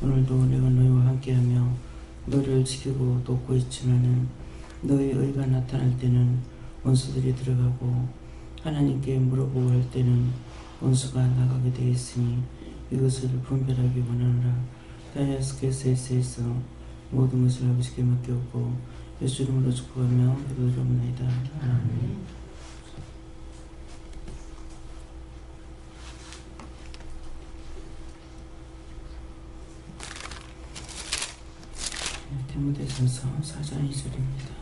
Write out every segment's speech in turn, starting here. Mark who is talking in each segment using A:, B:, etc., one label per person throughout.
A: 오늘도 내가 너희와 함께하며 너희를 지키고 돕고 있지만은 너희 의가 나타날 때는 원수들이 들어가고 하나님께 물어보고 할 때는 원수가 나가게 되어 있으니 이것을 분별하기 원하노라. 다이아스케스에서 모든 것을 아버지께 맡겼고 예수 이름으로 축복하며 기도드리옵나이다. 아멘. 디모데전서 4장 2절입니다.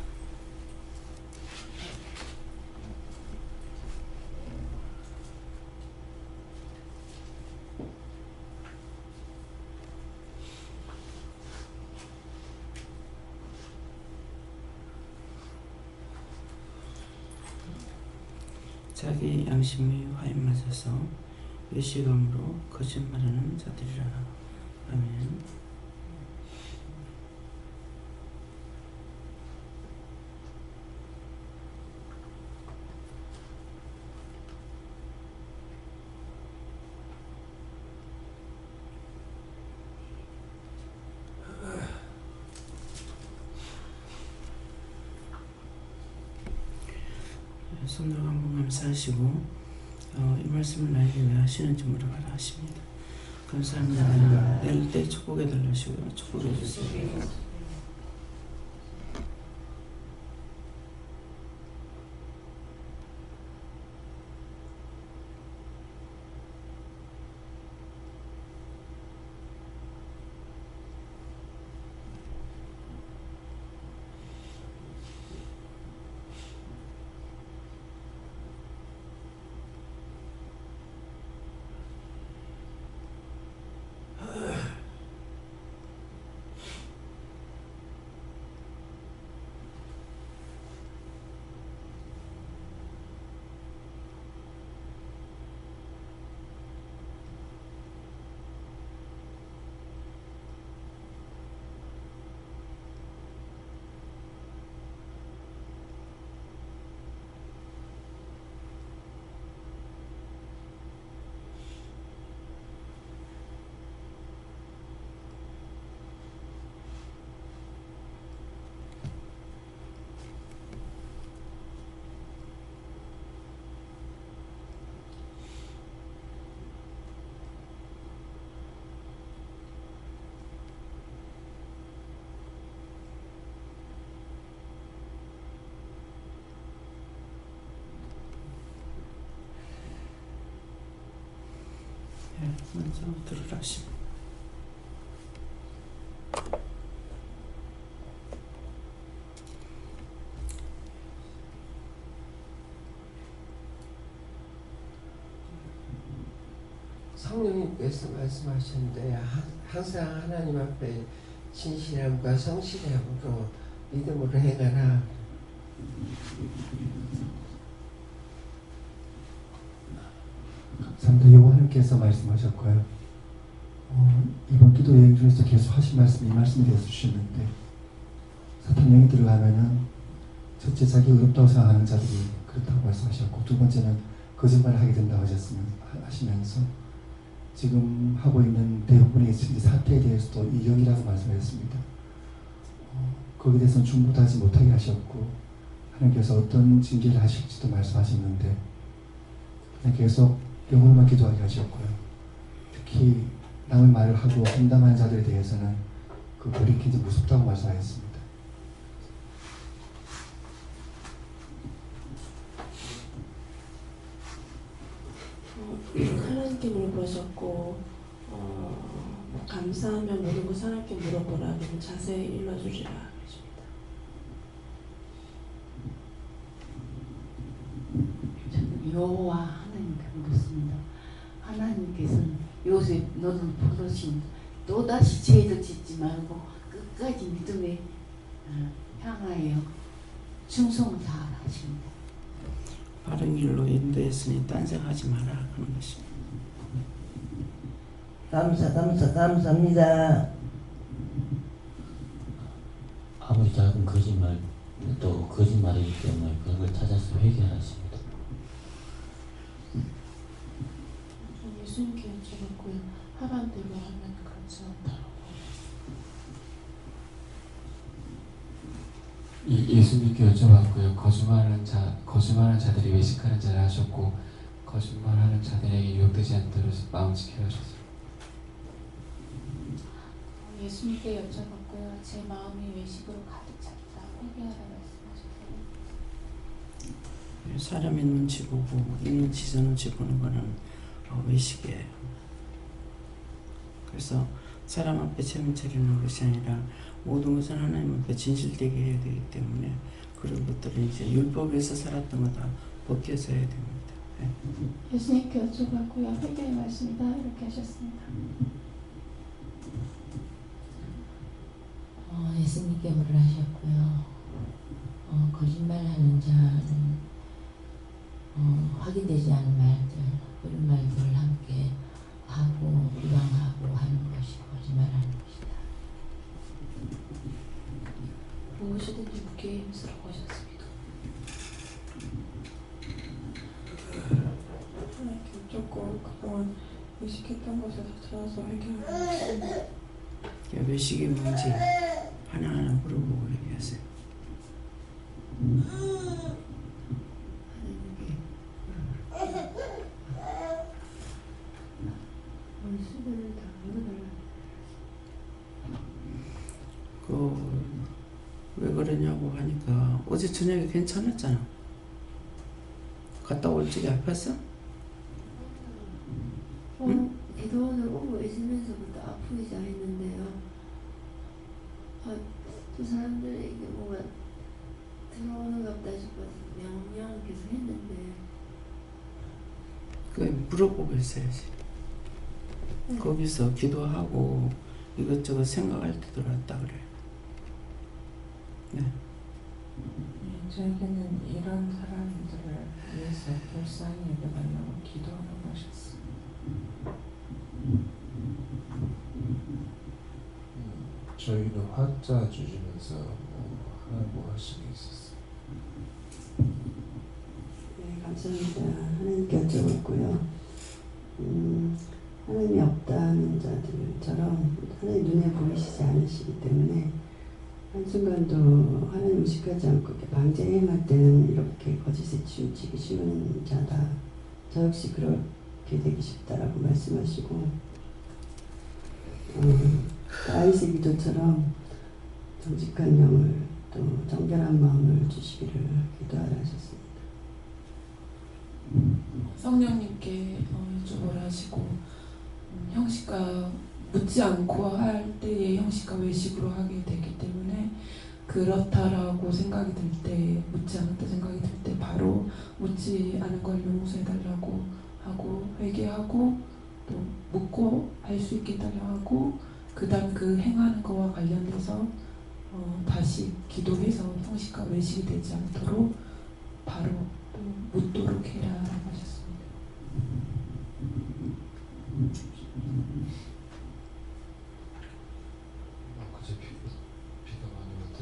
A: 자기 양심이 화인 맞아서 외식함으로 거짓말하는 자들이라. 아멘. 손으로 한번 감사하시고 이 말씀을 나에게 왜 하시는지 물어봐라 하십니다. 감사합니다. 내릴 때 축복해 달라시고요. 축복해 주세요. 먼저 들으라시.
B: 성령님께서 말씀하셨는데 항상 하나님 앞에 진실함과 성실함으로 믿음으로 행하라.
C: 감사합니다. 요한님께서 말씀하셨고요. 이번 기도 여행 중에서 계속 하신 말씀이 이 말씀이 되어 주셨는데 사탄 영이 들어가면은 첫째 자기 어렵다고 생각하는 자들이 그렇다고 말씀하셨고 두 번째는 거짓말을 하게 된다고 하시면서 지금 하고 있는 대부분의 사태에 대해서도 이경이라고 말씀하셨습니다. 거기에 대해서는 충분하지 못하게 하셨고 하나님께서 어떤 징계를 하실지도 말씀하셨는데 그냥 계속 영으로만 기도하게 하셨고요. 특히 남의 말을 하고 험담하는 자들에 대해서는 그 벌이 굉장히 무섭다고 말씀하셨습니다.
D: 하나님께 물어보셨고 감사하면 모든 것 하나님께 물어보라. 그리고 자세히 일러주리라 하십니다.
E: 저는 여호와 하나님께 묻습니다. 하나님께서는 요셉 너는 부르신 또다시 죄를 짓지 말고 끝까지 믿음에 향하여 충성을 다하라 하십니다.
A: 바른 길로 인도했으니 딴생하지 마라 그런 것입니다.
F: 감사합니다.
G: 아무리 작은 거짓말 또 거짓말이기 때문에 그걸 찾아서 회개하십니다.
D: 예수님께 여쭤봤고요. 하반대로 하면 그렇지 않다고
F: 예수님께 여쭤봤고요. 거짓말하는 자들이 외식하는 자를 하셨고 거짓말하는 자들에게 유혹되지 않도록 마음 지키게 하셨어요.
E: 예수님께 여쭤봤고요. 제 마음이 외식으로 가득 찼다. 회개하라 말씀하셨어요.
A: 사람의 눈치 보고 있는 지저 눈치 보는 거는 외식이에요. 그래서 사람 앞에 체면 차리는 것이 아니라 모든 것은 하나님 앞에 진실되게 해야 되기 때문에 그런 것들은 이제 율법에서 살았던 거 다 벗겨져야 됩니다. 네.
D: 예수님께 여쭤봤고요. 회개의 말씀이다 이렇게 하셨습니다.
H: 예수님께 물을 하셨고요. 거짓말하는 자는 확인되지 않은 말들, 옳은 말들을 함께 하고 비방하고 하는 것이 거짓말하는 것이다.
D: 무엇이든지 묻기에 힘쓰러우셨습니다. 하나님께 묻고 그동안 의식했던 것을 다 찾아서 회개하고
A: 외식이 뭔지 하나하나 물어보고 얘기하세요. 왜 그러냐고 하니까 어제 저녁에 괜찮았잖아. 갔다 올 적이 아팠어? 응?
I: 기도원을 오고 있으면서부터 아프기자 했는데요. 저 사람들에게 뭐가 들어오는 것 같다 싶어서 명령 계속 했는데
A: 그 물어보고 있어야지.
I: 네.
A: 거기서 기도하고 이것저것 생각할 때 들어왔다 그래. 네.
D: 저에게는 이런 사람들을 위해서 불쌍히 여겨달라고 기도하라고 하셨습니다.
J: 저희는 화자 주시면서 뭐 하신 게 있었어요?
K: 네, 감사합니다. 하나님께 여쭤봤고요. 하나님이 없다는 자들처럼 하나님 눈에 보이시지 않으시기 때문에 한순간도 하나님 의식하지 않고 이렇게 방제행할 때는 이렇게 거짓에 치우치기 쉬운 자다. 저 역시 그렇게 되기 쉽다라고 말씀하시고 다윗의 기도처럼 정직한 영을 또 정결한 마음을 주시기를 기도하라 하셨습니다.
D: 성령님께 여쭤보라 하시고 형식과 묻지 않고 할 때의 형식과 외식으로 하게 되기 때문에 그렇다라고 생각이 들 때 묻지 않았다 생각이 들 때 바로 묻지 않은 걸 용서해달라고 하고 회개하고 또 묻고 할 수 있게 달라고 그 다음 그 행하는 거와 관련돼서 다시 기도해서 형식과 외식이 되지 않도록 바로 또 묻도록 해라라고 하셨습니다.
F: 그제 비가 많이 올 때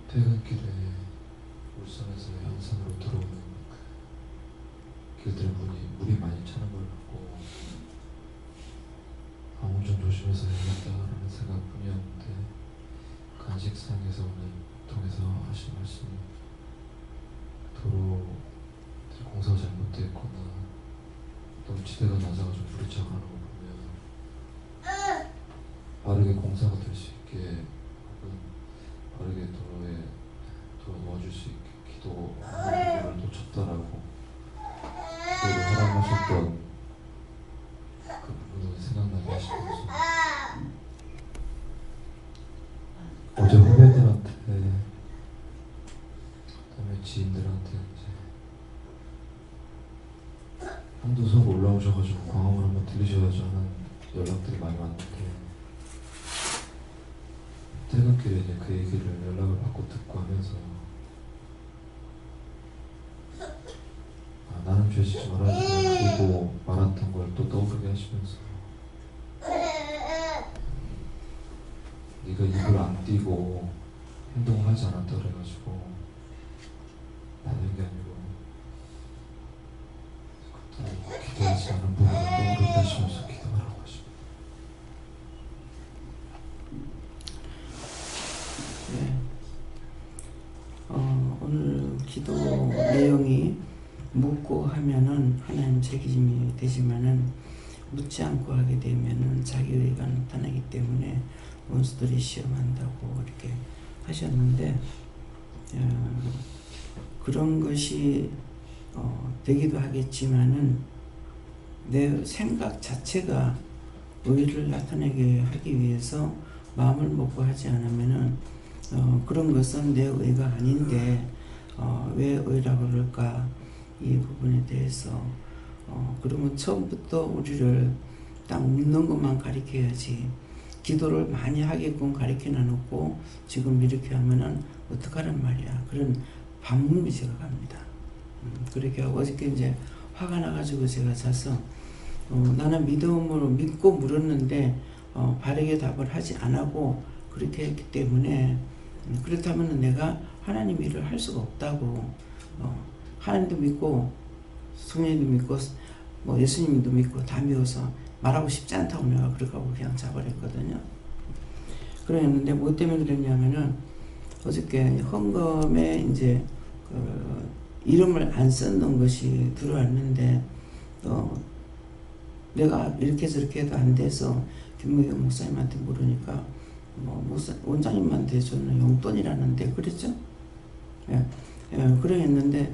F: 퇴근길에 울산에서 양산으로 들어오는 길들 보니 물이 많이 차는 걸 보고 운전 조심해서 해야겠다라는 생각뿐이었는데 간식상에서 오늘 통해서 하신 말씀이 도로 공사가 잘못됐거나 또 지대가 낮아가지고 물이 차가는 거 보면 빠르게 공사가 될 수 있게 혹은 빠르게 도로에 놓아줄 수 있게 기도하는 부분을 놓쳤다라고 기도를 허락하셨던 그 부분을 생각나게 하시면서 어제 후배들한테 그다음에 지인들한테 이제 한두 석 올라오셔가지고 광화문 한번 들리셔야죠 하는 연락들이 많이 왔는데 퇴근길에 이제 그 얘기를 연락을 받고 듣고 하면서 나는 죄짓지 말아주고 그리고 말았던 걸 또 떠오르게 하시면서 네가 입을 안 띄고 행동을 하지 않았다 그래가지고 받는 게 아니고 그것도 기도하지 않은 부분을 떠오르게 하시면서 기도하라고 하십니다.
A: 오늘 기도 내용이 묻고 하면은 하나님 책임이 되지만은 묻지 않고 하게 되면은 자기의가 나타나기 때문에 원수들이 시험한다고 이렇게 하셨는데 그런 것이 되기도 하겠지만은 내 생각 자체가 의를 나타내게 하기 위해서 마음을 먹고 하지 않으면은 그런 것은 내 의가 아닌데 왜 의라고 그럴까 이 부분에 대해서 그러면 처음부터 우리를 딱 믿는 것만 가르쳐야지 기도를 많이 하게끔 가르쳐 놔놓고 지금 이렇게 하면은 어떡하란 말이야 그런 반문이 제가 갑니다. 그렇게 하고 어저께 이제 화가 나가지고 제가 자서 나는 믿음으로 믿고 물었는데 바르게 답을 하지 않고 그렇게 했기 때문에 그렇다면 내가 하나님 일을 할 수가 없다고 하나님도 믿고 성령님도 믿고 뭐 예수님도 믿고 다 믿어서 말하고 싶지 않다고 내가 그렇게 하고 그냥 자버렸거든요. 그랬는데 뭐 때문에 그랬냐면은 어저께 헌금에 이제 이름을 안 썼는 것이 들어왔는데 내가 이렇게 저렇게 해도 안 돼서 김무경 목사님한테 물으니까 원장님한테 저는 용돈이라는데 그랬죠? 그랬는데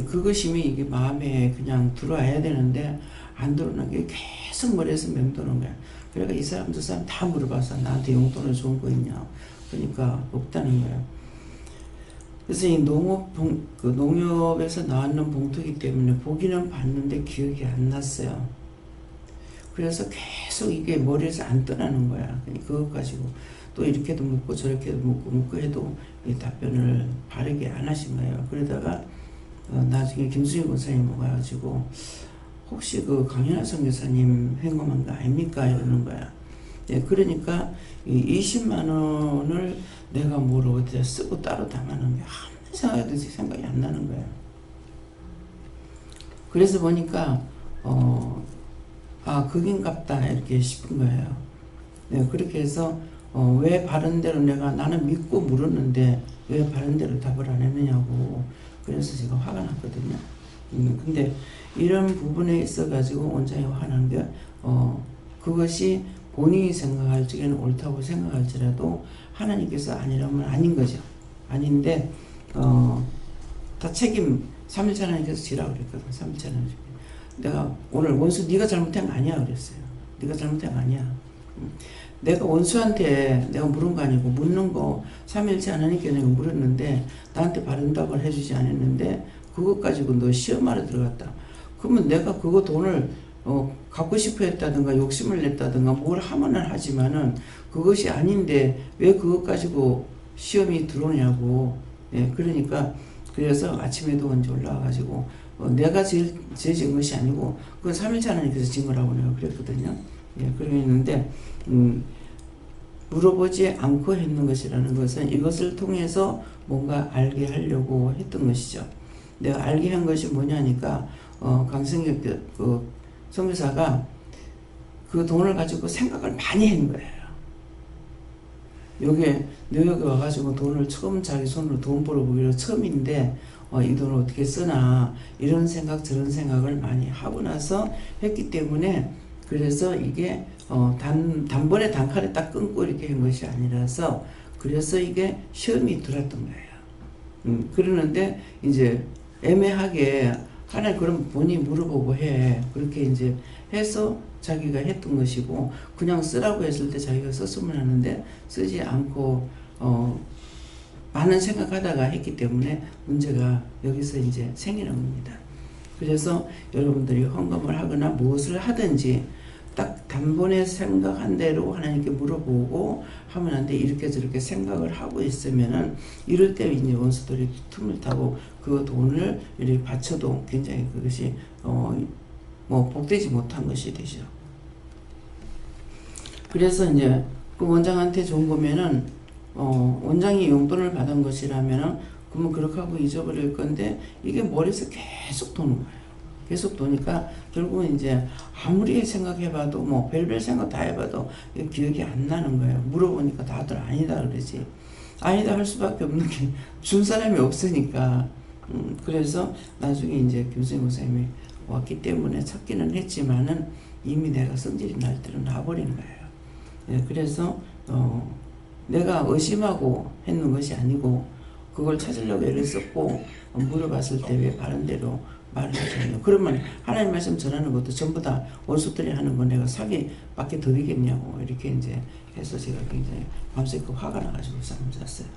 A: 그것이 이게 마음에 그냥 들어와야 되는데 안 들어오는 게 계속 머리에서 맴도는 거야. 그러니까 이 사람 저 사람 다 물어봐서 나한테 용돈을 준 거 있냐? 그러니까 없다는 거야. 그래서 이 농협에서 나왔는 봉투이기 때문에 보기는 봤는데 기억이 안 났어요. 그래서 계속 이게 머리에서 안 떠나는 거야. 그것 가지고 또 이렇게도 묻고 저렇게도 묻고 해도 이 답변을 바르게 안 하신 거예요. 그러다가 나중에 김수희 권사님 와가지고 혹시 그 강연하 선교사님 횡금한 거 아닙니까? 이러는 거야. 그러니까 이 20만 원을 내가 뭘 어디다 쓰고 따로 담아놓은 게 아무리 생각이 안 나는 거예요. 그래서 보니까 그긴갑다 이렇게 싶은 거예요. 그렇게 해서 왜 바른 대로 나는 믿고 물었는데 왜 바른 대로 답을 안 했느냐고 그래서 제가 화가 났거든요. 근데 이런 부분에 있어 가지고 원장이 화난 게 그것이 본인이 생각할 적에는 옳다고 생각할지라도 하나님께서 아니라면 아닌 거죠. 아닌데 다 책임 3일째 하나님께서 지라고 그랬거든. 3일째 하나님. 내가 오늘 원수 네가 잘못한 거 아니야 그랬어요. 네가 잘못한 거 아니야. 내가 원수한테 내가 물은 거 아니고 묻는 거 3일째 하나님께 내가 물었는데 나한테 바른 답을 해주지 않았는데 그것 가지고 너 시험하러 들어갔다. 그러면 내가 그거 돈을 갖고 싶어 했다든가 욕심을 냈다든가 뭘 하면은 하지만은 그것이 아닌데 왜 그것 가지고 시험이 들어오냐고. 그러니까 그래서 아침에도 언제 올라와가지고 내가 제일 진 것이 아니고 그건 3일째 하나님께서 진 거라고 내가 그랬거든요. 그랬는데 물어보지 않고 했는 것이라는 것은 이것을 통해서 뭔가 알게 하려고 했던 것이죠. 내가 알게 한 것이 뭐냐니까 강승혁 그 선교사가 그 돈을 가지고 생각을 많이 한 거예요. 여기에 뉴욕에 와가지고 돈을 처음 자기 손으로 돈 벌어보기로 처음인데 이 돈을 어떻게 쓰나 이런 생각 저런 생각을 많이 하고 나서 했기 때문에 그래서 이게 단번에 단칼에 딱 끊고 이렇게 한 것이 아니라서 그래서 이게 시험이 들었던 거예요. 그러는데 이제 애매하게 하나님 그럼 본인이 물어보고 해 그렇게 이제 해서 자기가 했던 것이고 그냥 쓰라고 했을 때 자기가 썼으면 하는데 쓰지 않고 많은 생각하다가 했기 때문에 문제가 여기서 이제 생기는 겁니다. 그래서 여러분들이 헌금을 하거나 무엇을 하든지 딱 단번에 생각한 대로 하나님께 물어보고 하면 안 돼. 이렇게 저렇게 생각을 하고 있으면은 이럴 때 이제 원수들이 틈을 타고 그 돈을 이렇게 바쳐도 굉장히 그것이 복되지 못한 것이 되죠. 그래서 이제 그 원장한테 준 거면은 원장이 용돈을 받은 것이라면은 그러면 그렇게 하고 잊어버릴 건데 이게 머리에서 계속 도는 거예요. 계속 도니까 결국은 이제 아무리 생각해봐도 별별 생각 다 해봐도 기억이 안 나는 거예요. 물어보니까 다들 아니다 그러지. 아니다 할 수밖에 없는 게 준 사람이 없으니까. 그래서 나중에 이제 김수희 목사님이 왔기 때문에 찾기는 했지만은 이미 내가 성질이 날 대로 나버린 거예요. 예, 그래서 내가 의심하고 했는 것이 아니고 그걸 찾으려고 애를 썼고 물어봤을 때 왜 바른 대로 말을 하잖아요. 그러면 하나님 말씀 전하는 것도 전부 다 원수들이 하는 거 내가 사기밖에 더 되겠냐고 이렇게 이제 해서 제가 굉장히 밤새 그 화가 나가지고 잠을 잤어요.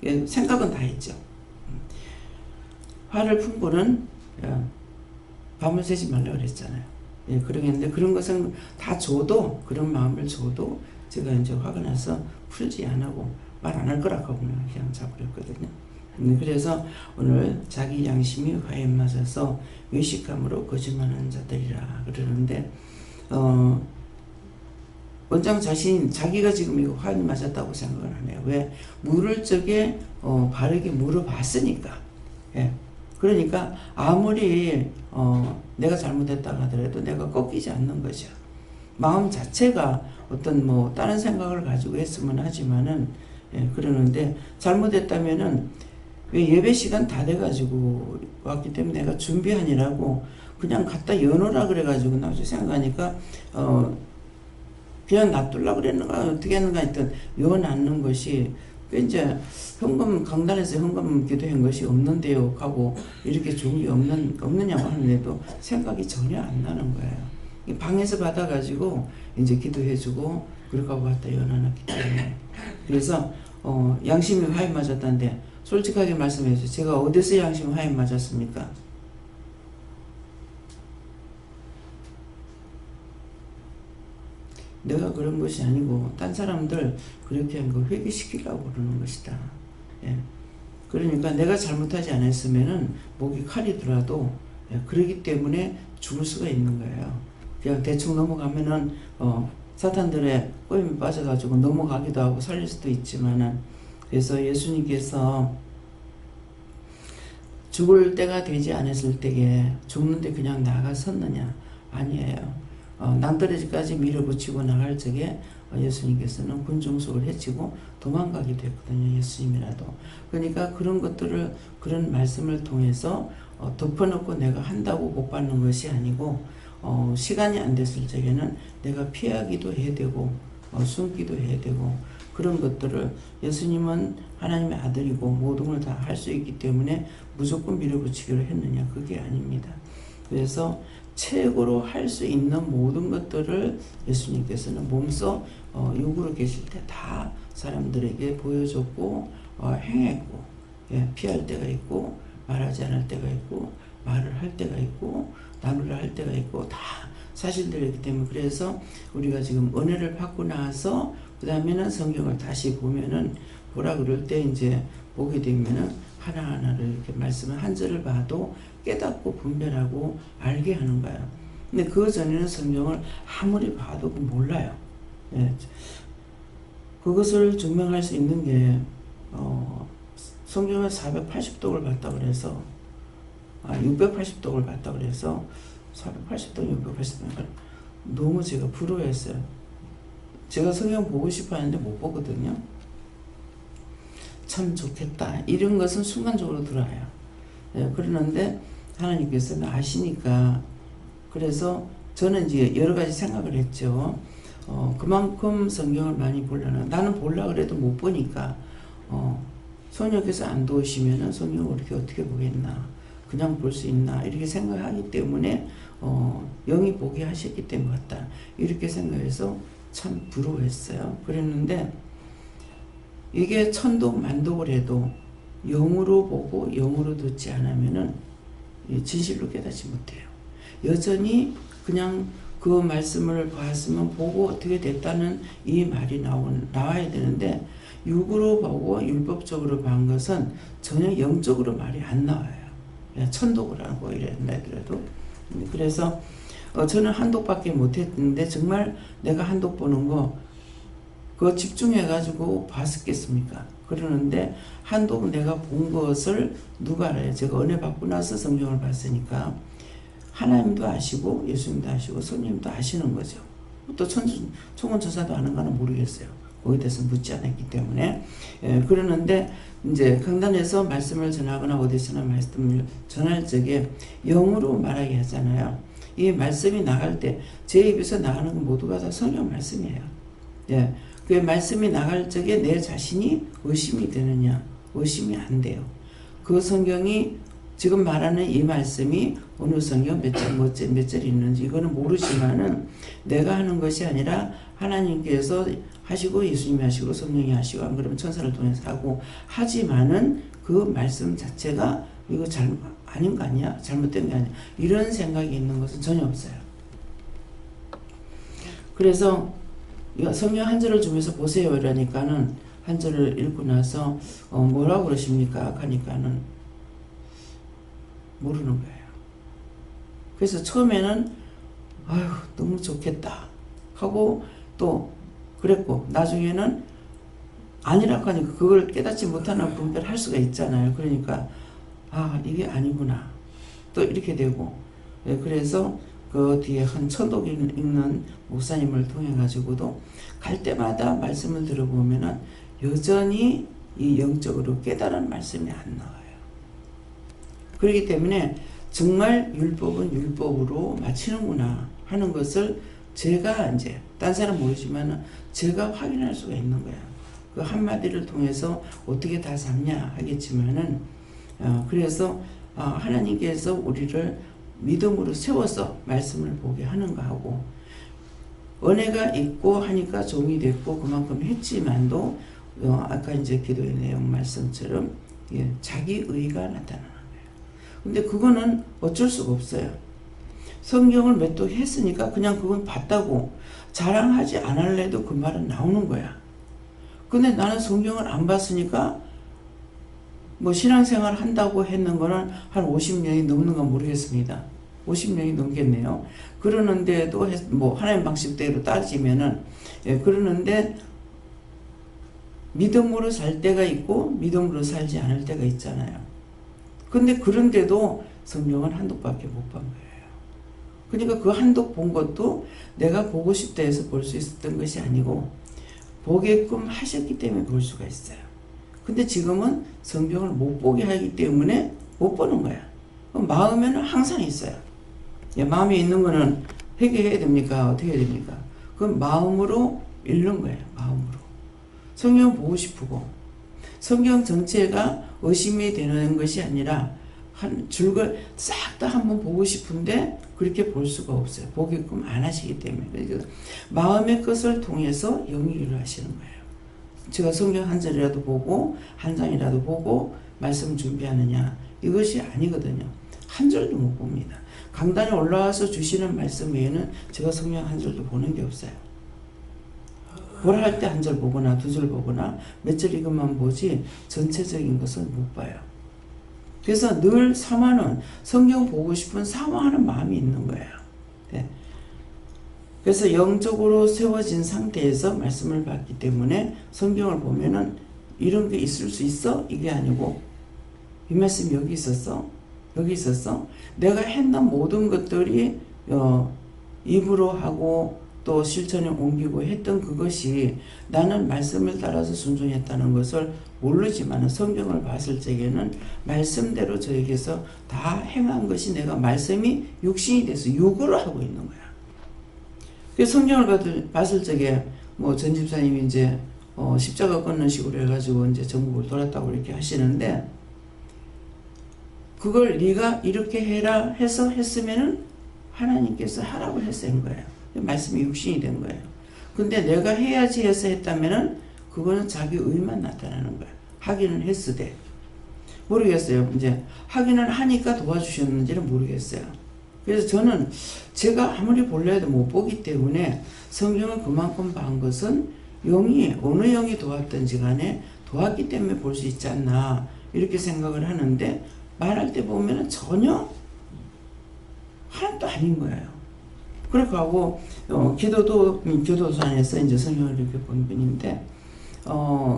A: 예, 생각은 다 했죠. 화를 품고는 밤을 새지 말라고 그랬잖아요. 예, 그러겠는데 그런 것은 다 줘도 그런 마음을 줘도 제가 이제 화가 나서 풀지 안 하고 말 안 할 거라고 그냥 잡으렸거든요. 그래서 오늘 자기 양심이 화에 맞아서 외식함으로 거짓말하는 자들이라 그러는데 원장 자기가 지금 이거 화에 맞았다고 생각을 하네요. 왜? 물을 적에 바르게 물어봤으니까. 예. 그러니까 아무리 내가 잘못했다고 하더라도 내가 꺾이지 않는 거죠. 마음 자체가 어떤 뭐 다른 생각을 가지고 했으면 하지만은 예, 그러는데 잘못했다면은 왜 예배 시간 다 돼가지고 왔기 때문에 내가 준비하니라고 그냥 갖다 여놓으라 그래가지고 나중에 생각하니까 그냥 놔둘라 그랬는가 어떻게 했는가 했던 여놨는 것이 이제 현금 강단에서 현금 기도한 것이 없는데요 하고 이렇게 좋은 게 없느냐고 하는데도 생각이 전혀 안 나는 거예요. 방에서 받아가지고 이제 기도해주고 그렇게 하고 갖다 여놔놨기 때문에 그래서 양심이 화에 맞았다는데 솔직하게 말씀해주세요. 제가 어디서 양심이 화에 맞았습니까? 내가 그런 것이 아니고 딴 사람들 그렇게 한 거 회개시키려고 그러는 것이다. 예. 그러니까 내가 잘못하지 않았으면은 목이 칼이 들어도 예, 그러기 때문에 죽을 수가 있는 거예요. 그냥 대충 넘어가면은 사탄들의 꼬임에 빠져가지고 넘어가기도 하고 살릴 수도 있지만은 그래서 예수님께서 죽을 때가 되지 않았을 때에 죽는데 그냥 나가섰느냐? 아니에요. 낭떠러지까지 밀어붙이고 나갈 적에 예수님께서는 군중속을 해치고 도망가기도 했거든요. 예수님이라도. 그러니까 그런 것들을 그런 말씀을 통해서 덮어놓고 내가 한다고 못 받는 것이 아니고 시간이 안 됐을 적에는 내가 피하기도 해야 되고 숨기도 해야 되고 그런 것들을 예수님은 하나님의 아들이고 모든 걸 다 할 수 있기 때문에 무조건 밀어붙이기로 했느냐? 그게 아닙니다. 그래서 최고로 할 수 있는 모든 것들을 예수님께서는 몸소 육으로 계실 때 다 사람들에게 보여줬고 행했고 예, 피할 때가 있고 말하지 않을 때가 있고 말을 할 때가 있고 나누려 할 때가 있고 다 사실들이기 때문에 그래서 우리가 지금 은혜를 받고 나서 그 다음에는 성경을 다시 보면은 보라 그럴 때 이제 보게 되면은 하나하나를 이렇게 말씀을 한 절을 봐도 깨닫고 분별하고 알게 하는 거예요. 근데 그 전에는 성경을 아무리 봐도 몰라요. 예. 그것을 증명할 수 있는 게 성경을 480독을 봤다고 그래서 680독을 봤다고 그래서 480독, 680독 너무 제가 부러워했어요. 제가 성경 보고 싶어 하는데 못 보거든요. 참 좋겠다. 이런 것은 순간적으로 들어와요. 예, 그러는데 하나님께서는 아시니까 그래서 저는 이제 여러 가지 생각을 했죠. 그만큼 성경을 많이 보려나 나는 보려고 그래도 못 보니까 성령께서 안 도우시면은 성경을 이렇게 어떻게 보겠나 그냥 볼 수 있나 이렇게 생각하기 때문에 영이 보게 하셨기 때문 같다 이렇게 생각해서 참 부러워했어요. 그랬는데 이게 천독 만독을 해도 영으로 보고 영으로 듣지 않으면은 진실로 깨닫지 못해요. 여전히 그냥 그 말씀을 봤으면 보고 어떻게 됐다는 이 말이 나와야 되는데 육으로 보고 율법적으로 본 것은 전혀 영적으로 말이 안 나와요. 천독을 하고 이랬더라도. 그래서 저는 한독밖에 못했는데 정말 내가 한독 보는 거 그거 집중해가지고 봤었겠습니까? 그러는데 한독 내가 본 것을 누가 알아요? 제가 은혜 받고 나서 성경을 봤으니까 하나님도 아시고 예수님도 아시고 성령님도 아시는 거죠. 또 총원천사도 아는가는 모르겠어요. 거기에 대해서 묻지 않았기 때문에. 그러는데 이제 강단에서 말씀을 전하거나 어디서나 말씀을 전할 적에 영으로 말하게 하잖아요. 이 말씀이 나갈 때 제 입에서 나가는 건 모두가 다 성경 말씀이에요. 예, 그 말씀이 나갈 적에 내 자신이 의심이 되느냐? 의심이 안 돼요. 그 성경이 지금 말하는 이 말씀이 어느 성경 몇 절 있는지 이거는 모르지만은 내가 하는 것이 아니라 하나님께서 하시고 예수님이 하시고 성령이 하시고 안 그러면 천사를 통해서 하고 하지만은 그 말씀 자체가 이거 아닌 거 아니야? 잘못된 게 아니야? 이런 생각이 있는 것은 전혀 없어요. 그래서 성경 한 절을 주면서 보세요 이러니까는 한 절을 읽고 나서 뭐라고 그러십니까? 하니까는 모르는 거예요. 그래서 처음에는 아유 너무 좋겠다 하고 또 그랬고 나중에는 아니라고 하니까 그걸 깨닫지 못하는 분별 할 수가 있잖아요. 그러니까 아 이게 아니구나 또 이렇게 되고 그래서 그 뒤에 한 천독 읽는 목사님을 통해 가지고도 갈 때마다 말씀을 들어보면은 여전히 이 영적으로 깨달은 말씀이 안 나와요. 그렇기 때문에 정말 율법은 율법으로 마치는구나 하는 것을 제가 이제 딴 사람 모르지만 제가 확인할 수가 있는 거야. 그 한마디를 통해서 어떻게 다 잡냐 하겠지만은 그래서 하나님께서 우리를 믿음으로 세워서 말씀을 보게 하는 거하고 은혜가 있고 하니까 종이 됐고 그만큼 했지만도 아까 이제 기도의 내용 말씀처럼 자기 의가 나타나는 거예요. 근데 그거는 어쩔 수가 없어요. 성경을 몇 독 했으니까 그냥 그건 봤다고 자랑하지 않을래도 그 말은 나오는 거야. 근데 나는 성경을 안 봤으니까 뭐 신앙생활 한다고 했는 거는 한 50년이 넘는 건 모르겠습니다. 50년이 넘겠네요. 그러는데도 뭐 하나님 방식대로 따지면은 그러는데 믿음으로 살 때가 있고 믿음으로 살지 않을 때가 있잖아요. 근데 그런데도 성경은 한독밖에 못 본 거예요. 그러니까 그 한독 본 것도 내가 보고 싶다 해서 볼 수 있었던 것이 아니고 보게끔 하셨기 때문에 볼 수가 있어요. 근데 지금은 성경을 못 보게 하기 때문에 못 보는 거야. 마음에는 항상 있어요. 마음에 있는 거는 회개해야 됩니까? 어떻게 해야 됩니까? 그건 마음으로 읽는 거예요. 마음으로. 성경 보고 싶고 성경 전체가 의심이 되는 것이 아니라 한 줄걸 싹 다 한번 보고 싶은데 그렇게 볼 수가 없어요. 보게끔 안 하시기 때문에. 그러니까 마음의 것을 통해서 영위를 하시는 거예요. 제가 성경 한 절이라도 보고 한 장이라도 보고 말씀 준비하느냐 이것이 아니거든요. 한 절도 못 봅니다. 강단에 올라와서 주시는 말씀 외에는 제가 성경 한 절도 보는 게 없어요. 뭐라 할 때 한 절 보거나 두 절 보거나 몇 절 이것만 보지 전체적인 것은 못 봐요. 그래서 늘 사모하는 성경 보고 싶은 사모하는 마음이 있는 거예요. 네. 그래서 영적으로 세워진 상태에서 말씀을 받기 때문에 성경을 보면은 이런 게 있을 수 있어? 이게 아니고 이 말씀이 여기 있었어? 여기 있었어? 내가 했던 모든 것들이 입으로 하고 또 실천에 옮기고 했던 그것이 나는 말씀을 따라서 순종했다는 것을 모르지만 성경을 봤을 적에는 말씀대로 저에게서 다 행한 것이 내가 말씀이 육신이 돼서 육으로 하고 있는 거야. 그 성경을 봤을 적에 뭐 전 집사님이 이제 십자가 끊는 식으로 해가지고 이제 전국을 돌았다고 이렇게 하시는데 그걸 네가 이렇게 해라 해서 했으면은 하나님께서 하라고 해서 한 거예요. 말씀이 육신이 된 거예요. 근데 내가 해야지 해서 했다면은 그거는 자기 의만 나타나는 거예요. 하기는 했으되 모르겠어요. 이제 하기는 하니까 도와주셨는지는 모르겠어요. 그래서 저는 제가 아무리 볼라 해도 못 보기 때문에 성경을 그만큼 본 것은 영이 어느 영이 도왔든지 간에 도왔기 때문에 볼 수 있지 않나 이렇게 생각을 하는데 말할 때 보면은 전혀 하나도 아닌 거예요. 그렇게 하고 기도도 교도소 안에서 이제 성경을 이렇게 본 분인데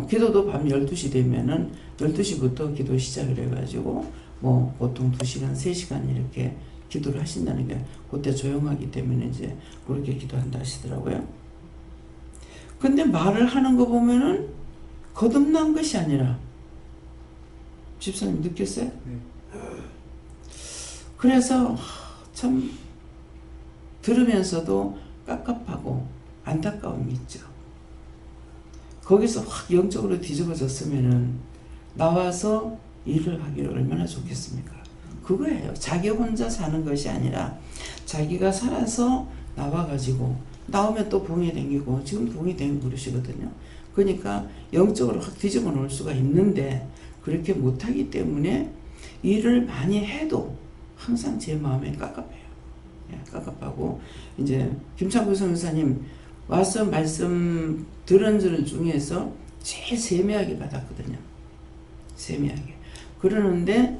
A: 기도도 밤 12시 되면은 12시부터 기도 시작을 해가지고 뭐 보통 2시간 3시간 이렇게 기도를 하신다는 게 그때 조용하기 때문에 이제 그렇게 기도한다 하시더라고요. 근데 말을 하는 거 보면은 거듭난 것이 아니라, 집사님 느꼈어요? 그래서 참 들으면서도 깝깝하고 안타까움이 있죠. 거기서 확 영적으로 뒤집어졌으면은 나와서 일을 하기를 얼마나 좋겠습니까? 그거예요. 자기 혼자 사는 것이 아니라 자기가 살아서 나와가지고 나오면 또 붕이 댕기고, 지금 붕이 댕긴 그릇이거든요. 그러니까 영적으로 확 뒤집어 놓을 수가 있는데 그렇게 못하기 때문에 일을 많이 해도 항상 제 마음에 깝깝해요. 예, 깝깝하고, 이제 김창구 선교사님 와서 말씀 들은 중에서 제일 세미하게 받았거든요. 세미하게. 그러는데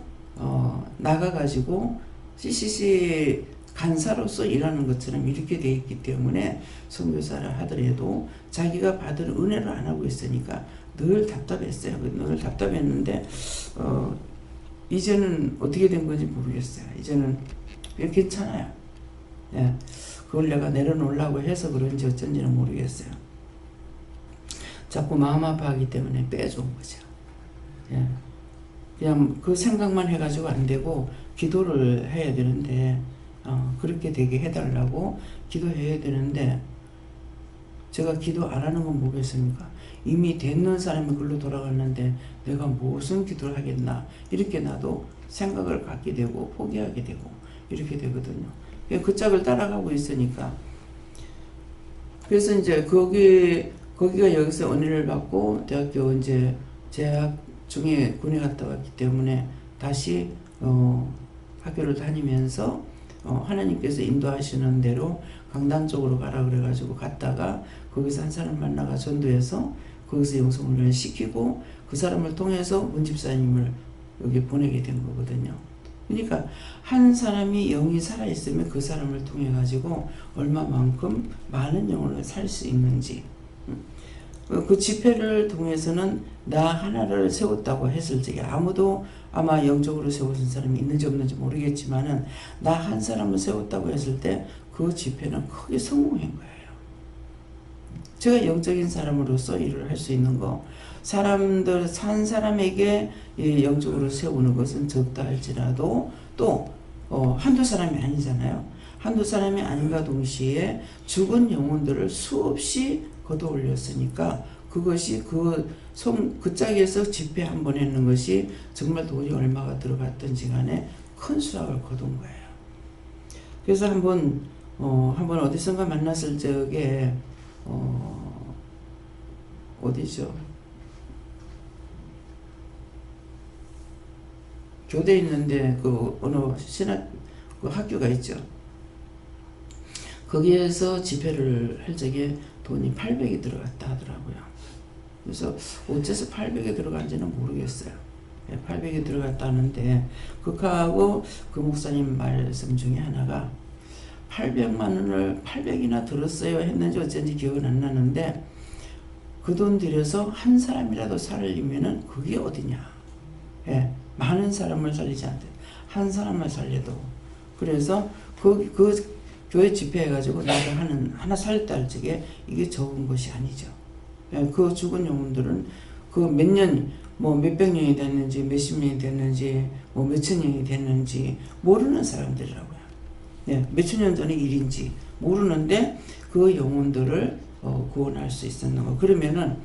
A: 나가가지고 CCC 간사로서 일하는 것처럼 이렇게 돼 있기 때문에 선교사를 하더라도 자기가 받은 은혜를 안 하고 있으니까 늘 답답했어요. 늘 답답했는데 이제는 어떻게 된 건지 모르겠어요. 이제는 괜찮아요. 예, 그걸 내가 내려놓으려고 해서 그런지 어쩐지는 모르겠어요. 자꾸 마음 아파하기 때문에 빼줘온 거죠. 예, 그냥 그 생각만 해가지고 안 되고 기도를 해야 되는데, 그렇게 되게 해달라고 기도해야 되는데, 제가 기도 안 하는 건 뭐겠습니까? 이미 됐는 사람이 글로 돌아갔는데 내가 무슨 기도를 하겠나, 이렇게 나도 생각을 갖게 되고 포기하게 되고 이렇게 되거든요. 그 짝을 따라가고 있으니까. 그래서 이제 거기가 여기서 은혜를 받고 대학교 이제 재학 중에 군에 갔다 왔기 때문에 다시 학교를 다니면서 하나님께서 인도하시는 대로 강단 쪽으로 가라 그래가지고 갔다가 거기서 한 사람 만나가 전도해서 거기서 영성훈련을 시키고 그 사람을 통해서 문집사님을 여기 보내게 된 거거든요. 그러니까 한 사람이 영이 살아있으면 그 사람을 통해 가지고 얼마만큼 많은 영혼을 살 수 있는지, 그 집회를 통해서는 나 하나를 세웠다고 했을 적에 아무도 아마 영적으로 세워진 사람이 있는지 없는지 모르겠지만은 나 한 사람을 세웠다고 했을 때 그 집회는 크게 성공한 거예요. 제가 영적인 사람으로서 일을 할 수 있는 거, 사람들 산 사람에게 영적으로 세우는 것은 적다 할지라도 또 한두 사람이 아니잖아요. 한두 사람이 아닌가 동시에 죽은 영혼들을 수없이 걷어 올렸으니까 그것이 그 짝에서 집회 한 번 했는 것이 정말 돈이 얼마가 들어갔던지 간에 큰 수확을 거둔 거예요. 그래서 한번 어디선가 만났을 적에 어디죠? 교대에 있는데 그 어느 신학 그 학교가 있죠. 거기에서 집회를 할 적에 돈이 800이 들어갔다 하더라고요. 그래서 어째서 800이 들어간지는 모르겠어요. 800이 들어갔다 하는데 그하고 그 목사님 말씀 중에 하나가 800만 원을 800이나 들었어요 했는지 어쩐지 기억은 안 나는데 그 돈 들여서 한 사람이라도 살리면은 그게 어디냐. 예, 많은 사람을 살리지 않대. 한 사람을 살려도. 그래서 그 교회 집회해가지고 나를 하나 살렸다 할 적에 이게 적은 것이 아니죠. 예, 그 죽은 영혼들은 그 몇 년, 뭐 몇백 년이 됐는지 몇십 년이 됐는지 뭐 몇천 년이 됐는지 모르는 사람들이라고요. 예, 몇천 년 전의 일인지 모르는데 그 영혼들을 구원할 수 있었는 거. 그러면은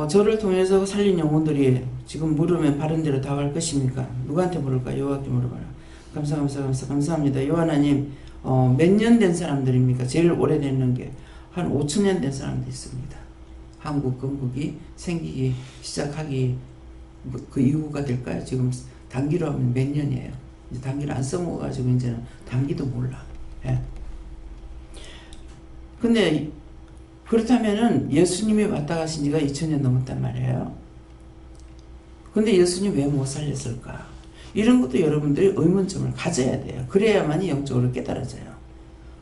A: 저를 통해서 살린 영혼들이 지금 물으면 바른 대로 다 갈 것입니까? 누구한테 물을까? 여호와께 물어봐라. 감사합니다. 여호와 하나님, 몇 년 된 사람들입니까? 제일 오래됐는 게 한 5,000년 된 사람도 있습니다. 한국 건국이 생기기 시작하기 그 이후가 될까요? 지금 단기로 하면 몇 년이에요? 이제 단기를 안 써먹어가지고 이제는 단기도 몰라. 예. 근데 그렇다면은 예수님이 왔다 가신 지가 2000년 넘었단 말이에요. 근데 예수님 왜 못 살렸을까? 이런 것도 여러분들이 의문점을 가져야 돼요. 그래야만이 영적으로 깨달아져요.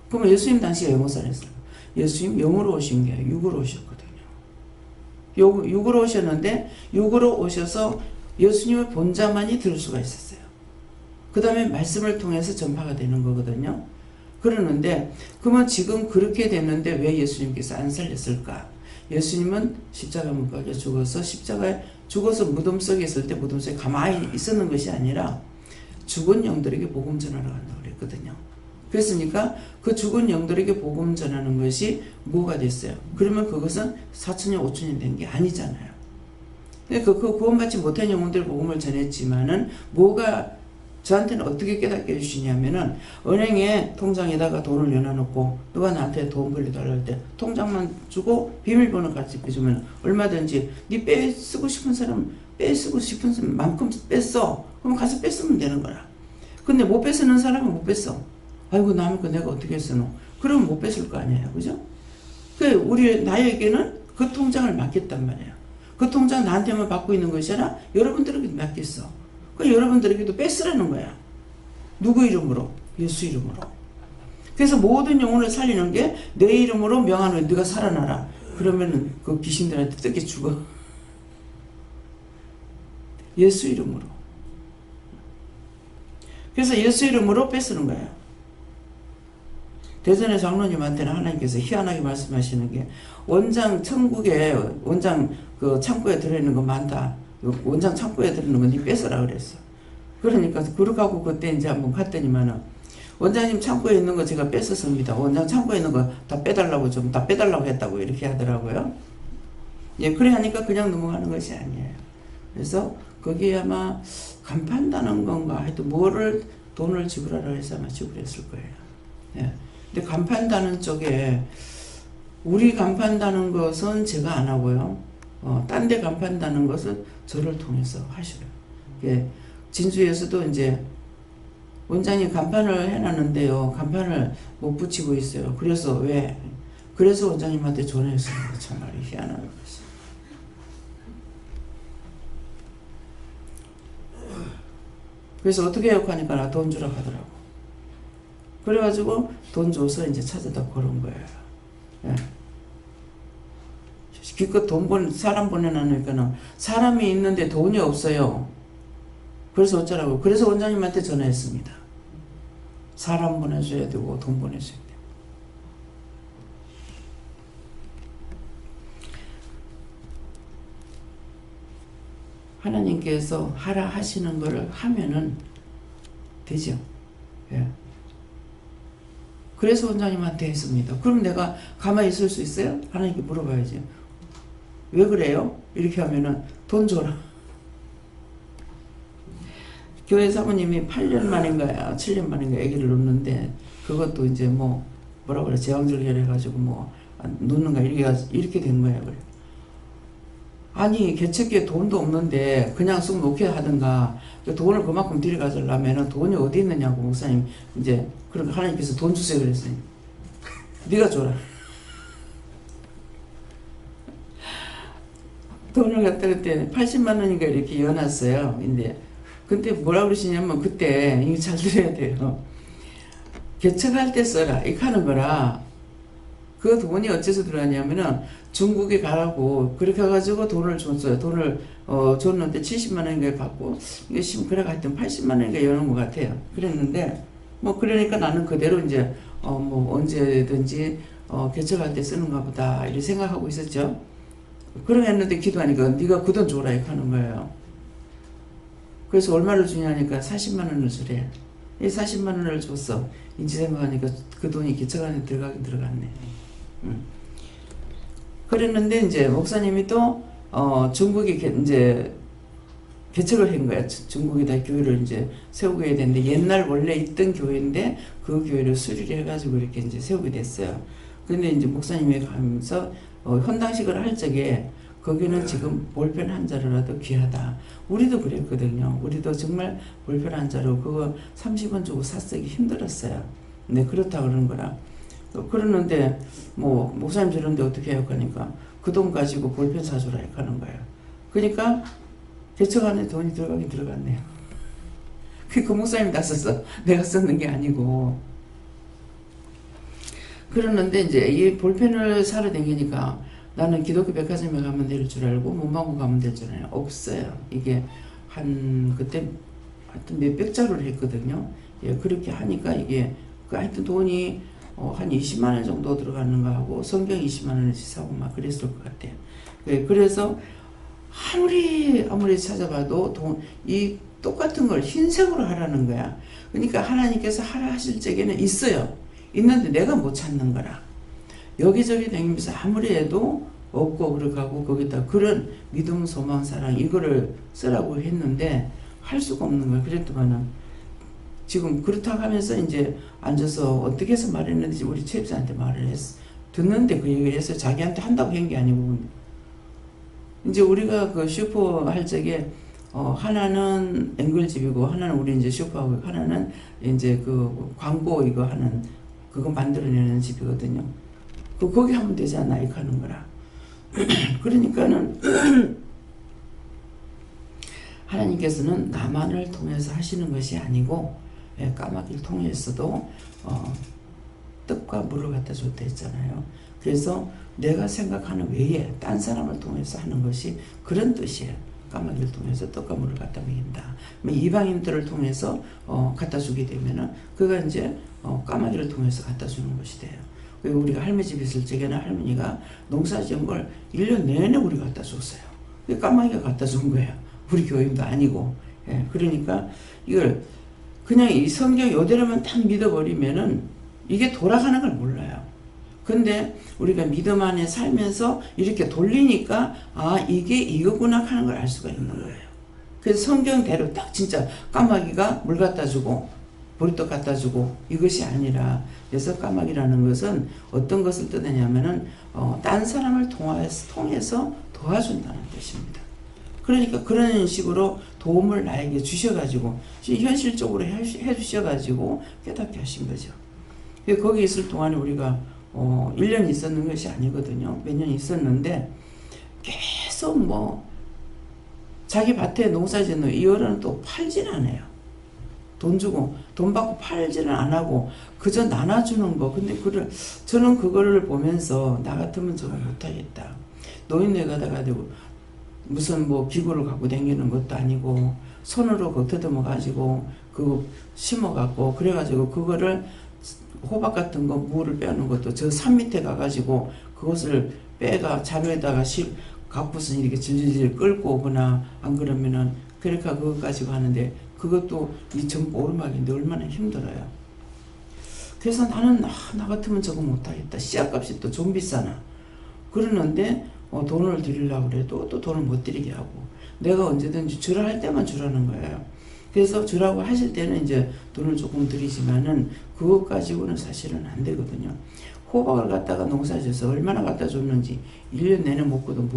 A: 그러면 예수님 당시에 왜 못 살렸을까? 예수님 영으로 오신 게 아니라 육으로 오셨거든요. 육으로 오셨는데 육으로 오셔서 예수님의 본자만이 들을 수가 있었어요. 그 다음에 말씀을 통해서 전파가 되는 거거든요. 그러는데 그러면 지금 그렇게 됐는데 왜 예수님께서 안 살렸을까? 예수님은 십자가 못 박혀 죽어서 십자가에 죽어서 무덤 속에 있을 때 무덤 속에 가만히 있었는 것이 아니라 죽은 영들에게 복음 전하러 간다고 그랬거든요. 그랬으니까 그 죽은 영들에게 복음 전하는 것이 뭐가 됐어요? 그러면 그것은 4천년 5천년 된 게 아니잖아요. 그러니까 그 구원받지 못한 영혼들 복음을 전했지만은 뭐가 저한테는 어떻게 깨닫게 해주시냐면은 은행에 통장에다가 돈을 넣어놓고 누가 나한테 돈 벌려달라 할 때 통장만 주고 비밀번호 같이 해주면 얼마든지 네 빼쓰고 싶은 사람 빼쓰고 싶은 만큼 뺐어. 그럼 가서 뺐으면 되는 거라. 근데 못 뺐는 사람은 못 뺐어. 아이고 남의 거 내가 어떻게 쓰노? 그러면 못 뺐을 거 아니에요. 그죠? 나에게는 그 통장을 맡겼단 말이에요. 그 통장 나한테만 받고 있는 것이 아니라 여러분들에게도 맡겼어. 그 여러분들에게도 뺏으라는 거야. 누구 이름으로? 예수 이름으로. 그래서 모든 영혼을 살리는 게 내 이름으로 명하노니 네가 살아나라. 그러면은 그 귀신들한테 뜯겨 죽어. 예수 이름으로. 그래서 예수 이름으로 뺏으는 거예요. 대전의 장로님한테는 하나님께서 희한하게 말씀하시는 게 원장 천국에 원장 그 창고에 들어있는 거 많다. 원장 창고에 들어있는 건 네 뺏어라 그랬어. 그러니까 그렇게 하고 그때 이제 한번 갔더니만은 원장님 창고에 있는 거 제가 뺏었습니다. 원장 창고에 있는 거 다 빼달라고 좀 다 빼달라고 했다고 이렇게 하더라고요. 예, 그래 하니까 그냥 넘어가는 것이 아니에요. 그래서 거기에 아마 간판다는 건가 하여튼 뭐를 돈을 지불하라 해서 아마 지불했을 거예요. 예. 근데 간판다는 쪽에 우리 간판다는 것은 제가 안 하고요. 딴 데 간판다는 것은 저를 통해서 하셔요. 예. 진주에서도 이제 원장님 간판을 해놨는데요. 간판을 못 붙이고 있어요. 그래서 왜? 그래서 원장님한테 전화했습니다. 정말 희한한 것이. 그래서 어떻게 해요? 하니까 나 돈 주라고 하더라고. 그래가지고 돈 줘서 이제 찾아다 걸은 거예요. 예. 기껏 사람 보내놨으니까는 사람이 있는데 돈이 없어요. 그래서 어쩌라고. 그래서 원장님한테 전화했습니다. 사람 보내줘야 되고 돈 보내줘야 돼요. 하나님께서 하라 하시는 거를 하면은 되죠. 예. 그래서 원장님한테 했습니다. 그럼 내가 가만히 있을 수 있어요? 하나님께 물어봐야지. 왜 그래요? 이렇게 하면은 돈 줘라. 교회 사모님이 8년 만인가요? 7년 만인가 아기를 놓는데 그것도 이제 뭐라 그래 제왕절개를 해가지고 뭐 놓는가 이렇게 된 거예요. 그래. 아니 개척기에 돈도 없는데 그냥 쑥 놓게 하든가 돈을 그만큼 들여가지려면 돈이 어디 있느냐고 목사님 이제 그러니까 하나님께서 돈 주세요 그랬어요. 네가 줘라. 돈을 갖다 그때 80만 원인가 이렇게 이어놨어요. 근데 뭐라 그러시냐면 그때 이거 잘 들어야 돼요. 개척할 때 써라 이렇게 하는 거라 그 돈이 어째서 들어가냐면은 중국에 가라고 그렇게 해가지고 돈을 줬어요. 돈을 줬는데 70만 원인가 받고 이게 그래가 하여튼 80만 원인가 여는 것 같아요. 그랬는데 뭐 그러니까 나는 그대로 이제 뭐 언제든지 개척할 때 쓰는가 보다 이렇게 생각하고 있었죠. 그러고 했는데 기도하니까 네가 그 돈 줘라 이렇게 하는 거예요. 그래서 얼마를 주냐니까 40만 원을 주래. 이 40만 원을 줬어. 이제 생각하니까 그 돈이 개척안에 들어가긴 들어갔네. 그랬는데 이제 목사님이 또 중국에 이제 개척을 한 거야. 중국에다 교회를 이제 세우게 해야 되는데 옛날 원래 있던 교회인데 그 교회를 수리를 해가지고 이렇게 이제 세우게 됐어요. 근데 이제 목사님이 가면서 헌당식을 할 적에 거기는 지금 볼펜 한 자루라도 귀하다. 우리도 그랬거든요. 우리도 정말 볼펜 한 자루 그거 30원 주고 샀쓰기 힘들었어요. 근데 그렇다 그러는 거라. 그러는데 뭐 목사님 저런데 어떻게 해요? 하니까 그 돈 가지고 볼펜 사주라 하는 거예요. 그러니까 개척안에 돈이 들어가긴 들어갔네요. 그 목사님이 다 썼어. 내가 썼는 게 아니고. 그러는데 이제 이 볼펜을 사러 다니니까 나는 기독교 백화점에 가면 될 줄 알고 문방구 가면 될 줄 알아요. 없어요. 이게 그때 하여튼 몇백 자루를 했거든요. 예, 그렇게 하니까 이게 그 하여튼 돈이 한 20만 원 정도 들어가는가 하고 성경 20만 원어치 사고 막 그랬을 것 같아요. 그래서 아무리 찾아봐도 이 똑같은 걸 흰색으로 하라는 거야. 그러니까 하나님께서 하라 하실 적에는 있어요. 있는데 내가 못 찾는 거라. 여기저기 다니면서 아무리 해도 없고 그러고 거기다 그런 믿음, 소망, 사랑 이거를 쓰라고 했는데 할 수가 없는 거야. 그랬더만은 지금 그렇다고 하면서 이제 앉아서 어떻게 해서 말했는지 우리 최입사한테 말을 했어. 듣는데 그 얘기를 해서 자기한테 한다고 한 게 아니고 이제 우리가 그 슈퍼 할 적에 하나는 앵글집이고 하나는 우리 이제 슈퍼하고 하나는 이제 그 광고 이거 하는 그거 만들어내는 집이거든요. 거기 하면 되잖아 이렇게 하는 거라. 그러니까는 하나님께서는 나만을 통해서 하시는 것이 아니고 까마귀를 통해서도 떡과 물을 갖다 줬다 했잖아요. 그래서 내가 생각하는 외에 딴 사람을 통해서 하는 것이 그런 뜻이에요. 까마귀를 통해서 떡과 물을 갖다 먹인다. 이방인들을 통해서 갖다 주게 되면은 그가 이제 까마귀를 통해서 갖다 주는 것이 돼요. 우리가 할머니 집에 있을 적에는 할머니가 농사 지은 걸 1년 내내 우리 갖다 줬어요. 까마귀가 갖다 준 거야. 우리 교인도 아니고. 그러니까 이걸 그냥 이 성경 요대로만 딱 믿어버리면은 이게 돌아가는 걸 몰라요. 근데 우리가 믿음 안에 살면서 이렇게 돌리니까 아 이게 이거구나 하는 걸 알 수가 있는 거예요. 그래서 성경대로 딱 진짜 까마귀가 물 갖다 주고 보리떡 갖다 주고 이것이 아니라 그래서 까마귀라는 것은 어떤 것을 뜻하냐면은 딴 사람을 통해서 도와준다는 뜻입니다. 그러니까 그런 식으로 도움을 나에게 주셔가지고 현실적으로 해주셔가지고 깨닫게 하신 거죠. 거기 있을 동안에 우리가 1년 있었는 것이 아니거든요. 몇 년 있었는데 계속 자기 밭에 농사 짓는 이어는 또 팔진 않아요. 돈 주고 돈 받고 팔지는 안 하고 그저 나눠주는 거. 근데 저는 그거를 보면서 나 같으면 저거 못하겠다. 노인네 가다가 무슨 기구를 갖고 다니는 것도 아니고 손으로 그거 더듬어 가지고 그거 심어 갖고 그래가지고 그거를 호박 같은 거 물을 빼는 것도 저 산 밑에 가가지고 그것을 빼가 자루에다가 갖고서 이렇게 질질질 끌고 오거나 안 그러면은 그러니까 그거 가지고 하는데 그것도 이 전부 오르막인데 얼마나 힘들어요. 그래서 나는 나 같으면 저거 못하겠다. 씨앗값이 또 좀 비싸나. 그러는데 돈을 드리려고 그래도 또 돈을 못 드리게 하고 내가 언제든지 주라 할 때만 주라는 거예요. 그래서 주라고 하실 때는 이제 돈을 조금 드리지만은 그것 가지고는 사실은 안 되거든요. 호박을 갖다가 농사지어서 얼마나 갖다 줬는지 1년 내내 먹고도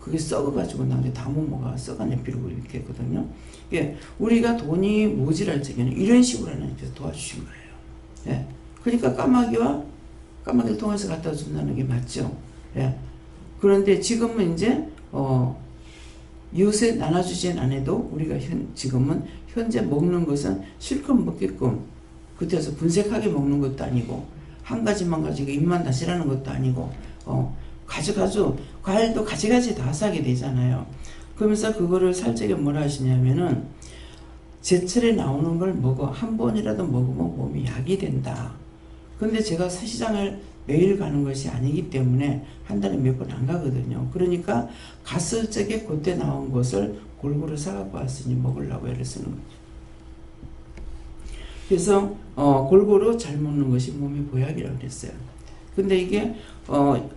A: 그게 썩어가지고 나중에 다 못 먹어 썩어내 비르고 이렇게 했거든요. 우리가 돈이 모자랄 적에는 이런 식으로 하나님께서 도와주신 거예요. 그러니까 까마귀를 통해서 갖다 준다는 게 맞죠. 그런데 지금은 이제 이웃에 나눠주진 않아도 우리가 지금은 현재 먹는 것은 실컷 먹게끔 그때서 분색하게 먹는 것도 아니고 한 가지만 가지고 입만 다시라는 것도 아니고 가져가죠. 과일도 가지가지 다 사게 되잖아요. 그러면서 그거를 살 적에 뭐라 하시냐면은 제철에 나오는 걸 먹어. 한 번이라도 먹으면 몸이 약이 된다. 근데 제가 시장을 매일 가는 것이 아니기 때문에 한 달에 몇 번 안 가거든요. 그러니까 갔을 적에 그때 나온 것을 골고루 사갖고 왔으니 먹으려고 애를 쓰는 거죠. 그래서 골고루 잘 먹는 것이 몸의 보약이라고 그랬어요. 근데 이게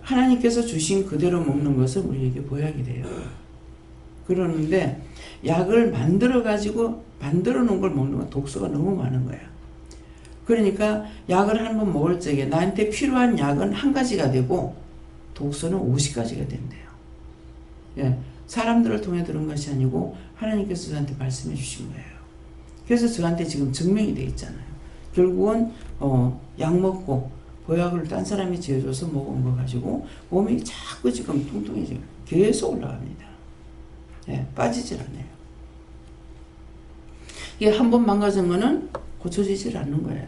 A: 하나님께서 주신 그대로 먹는 것은 우리에게 보약이 돼요. 그러는데 약을 만들어 놓은 걸 먹는 건 독소가 너무 많은 거야. 그러니까 약을 한 번 먹을 적에 나한테 필요한 약은 한 가지가 되고 독소는 50가지가 된대요. 사람들을 통해 들은 것이 아니고 하나님께서 저한테 말씀해 주신 거예요. 그래서 저한테 지금 증명이 되어 있잖아요. 결국은 약 먹고 보약을 딴 사람이 지어줘서 먹은 거 가지고 몸이 자꾸 지금 뚱뚱해지고 계속 올라갑니다. 빠지질 않아요. 이게 한 번 망가진 거는 고쳐지질 않는 거예요.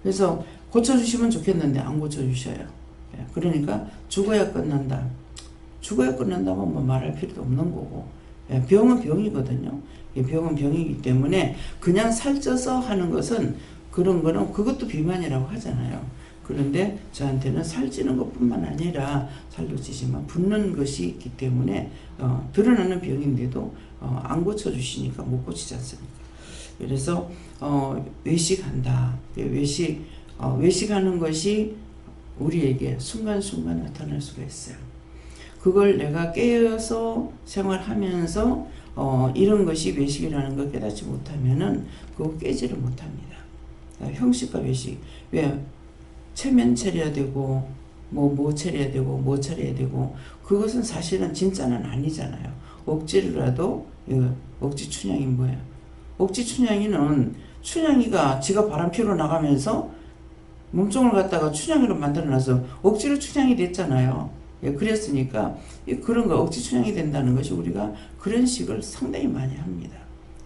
A: 그래서 고쳐주시면 좋겠는데 안 고쳐주셔요. 그러니까 죽어야 끝난다. 죽어야 끝난다면 뭐 말할 필요도 없는 거고 병은 병이거든요. 병은 병이기 때문에 그냥 살쪄서 하는 것은 그런 거는 그것도 비만이라고 하잖아요. 그런데 저한테는 살찌는 것뿐만 아니라 살도 찌지만 붓는 것이 있기 때문에 드러나는 병인데도 안 고쳐주시니까 못 고치지 않습니까? 그래서 외식한다. 외식하는 것이 우리에게 순간순간 나타날 수가 있어요. 그걸 내가 깨어서 생활하면서 이런 것이 외식이라는 걸 깨닫지 못하면은 그거 깨지를 못합니다. 형식과 외식. 왜? 체면 차려야 되고 뭐 차려야 되고 뭐 차려야 되고 그것은 사실은 진짜는 아니잖아요. 억지로라도 억지 춘향이 뭐예요? 억지 춘향이는 춘향이가 지가 바람 피러 나가면서 몸종을 갖다가 춘향이로 만들어놔서 억지로 춘향이 됐잖아요. 그랬으니까 그런 거 억지 춘향이 된다는 것이 우리가 그런 식을 상당히 많이 합니다.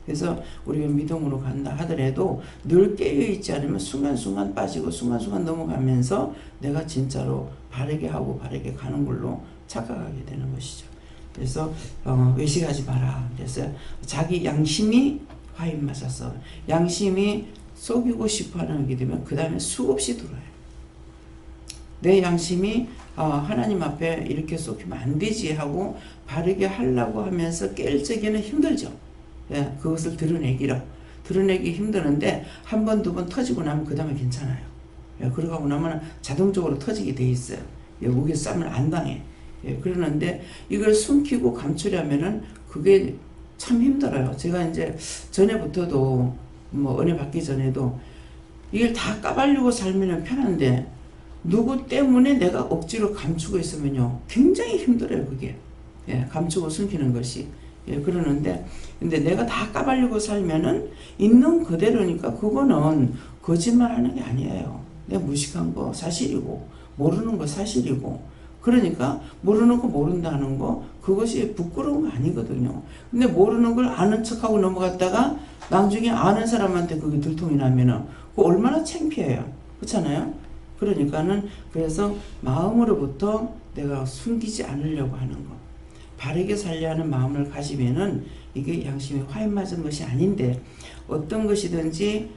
A: 그래서 우리가 믿음으로 간다 하더라도 늘 깨어있지 않으면 순간순간 빠지고 순간순간 넘어가면서 내가 진짜로 바르게 하고 바르게 가는 걸로 착각하게 되는 것이죠. 그래서 외식하지 마라. 그래서 자기 양심이 화인 맞아서 양심이 속이고 싶어하는 하게 되면 그 다음에 수없이 들어요. 내 양심이 하나님 앞에 이렇게 속이면 안 되지 하고 바르게 하려고 하면서 깰 적에는 힘들죠. 그것을 드러내기 힘드는데 한 번, 두 번 터지고 나면 그 다음에 괜찮아요. 그러고 나면 자동적으로 터지게 돼 있어요. 우겨 싸면 안 당해. 그러는데 이걸 숨기고 감추려면은 그게 참 힘들어요. 제가 이제 전에부터도 은혜 받기 전에도 이걸 다 까발리고 살면 편한데 누구 때문에 내가 억지로 감추고 있으면요 굉장히 힘들어요. 그게 감추고 숨기는 것이. 그러는데 근데 내가 다 까발리고 살면은 있는 그대로니까 그거는 거짓말하는 게 아니에요. 내가 무식한 거 사실이고 모르는 거 사실이고 그러니까 모르는 거 모른다는 거 그것이 부끄러운 거 아니거든요. 근데 모르는 걸 아는 척하고 넘어갔다가 나중에 아는 사람한테 그게 들통이 나면은 그거 얼마나 창피해요. 그렇잖아요. 그러니까는 그래서 마음으로부터 내가 숨기지 않으려고 하는 거 바르게 살려 하는 마음을 가지면은 이게 양심이 화인 맞은 것이 아닌데 어떤 것이든지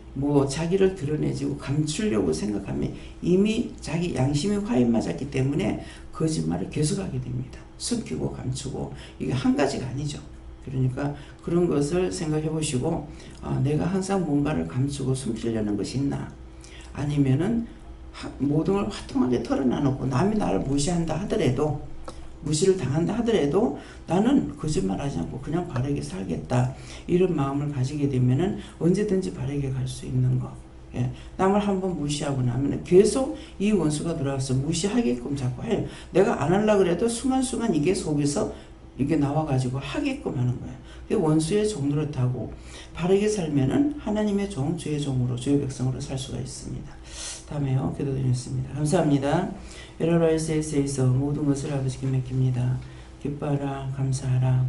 A: 자기를 드러내지고 감추려고 생각하면 이미 자기 양심이 화인 맞았기 때문에 거짓말을 계속하게 됩니다. 숨기고 감추고 이게 한 가지가 아니죠. 그러니까 그런 것을 생각해 보시고 내가 항상 뭔가를 감추고 숨기려는 것이 있나 아니면은 모든 걸 화통하게 털어놔놓고 남이 나를 무시한다 하더라도 무시를 당한다 하더라도 나는 거짓말하지 않고 그냥 바르게 살겠다 이런 마음을 가지게 되면은 언제든지 바르게 갈 수 있는 거. 남을 한번 무시하고 나면 계속 이 원수가 들어와서 무시하게끔 자꾸 해요. 내가 안 하려고 그래도 순간순간 이게 속에서 이게 나와가지고 하게끔 하는 거예요. 원수의 종 노릇하고 바르게 살면은 하나님의 종, 주의 종으로, 주의 백성으로 살 수가 있습니다. 다음에요. 기도드리겠습니다. 감사합니다. 에러라이스에서 모든 것을 아버지께 맡깁니다. 기뻐하라, 감사하라.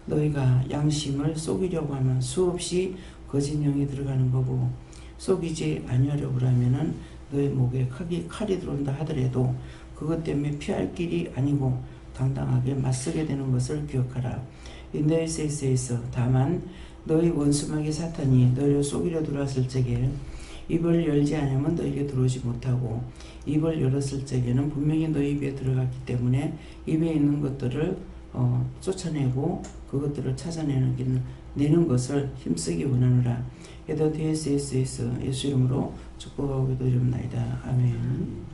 A: 너희가 양심을 속이려고 하면 수없이 거짓령이 들어가는 거고 속이지 아니하려고 하면은 너희 목에 칼이 들어온다 하더라도 그것 때문에 피할 길이 아니고 당당하게 맞서게 되는 것을 기억하라. 인더에세이스에서 다만 너희 원수마귀 사탄이 너희를 속이려 들어왔을 적에 입을 열지 않으면 너희에게 들어오지 못하고 입을 열었을 적에는 분명히 너희 입에 들어갔기 때문에 입에 있는 것들을 쫓아내고 그것들을 찾아내는 것을 힘쓰기 원하노라. 에더디에스에서 예수 이름으로 축복하고 기도드립니다. 아멘.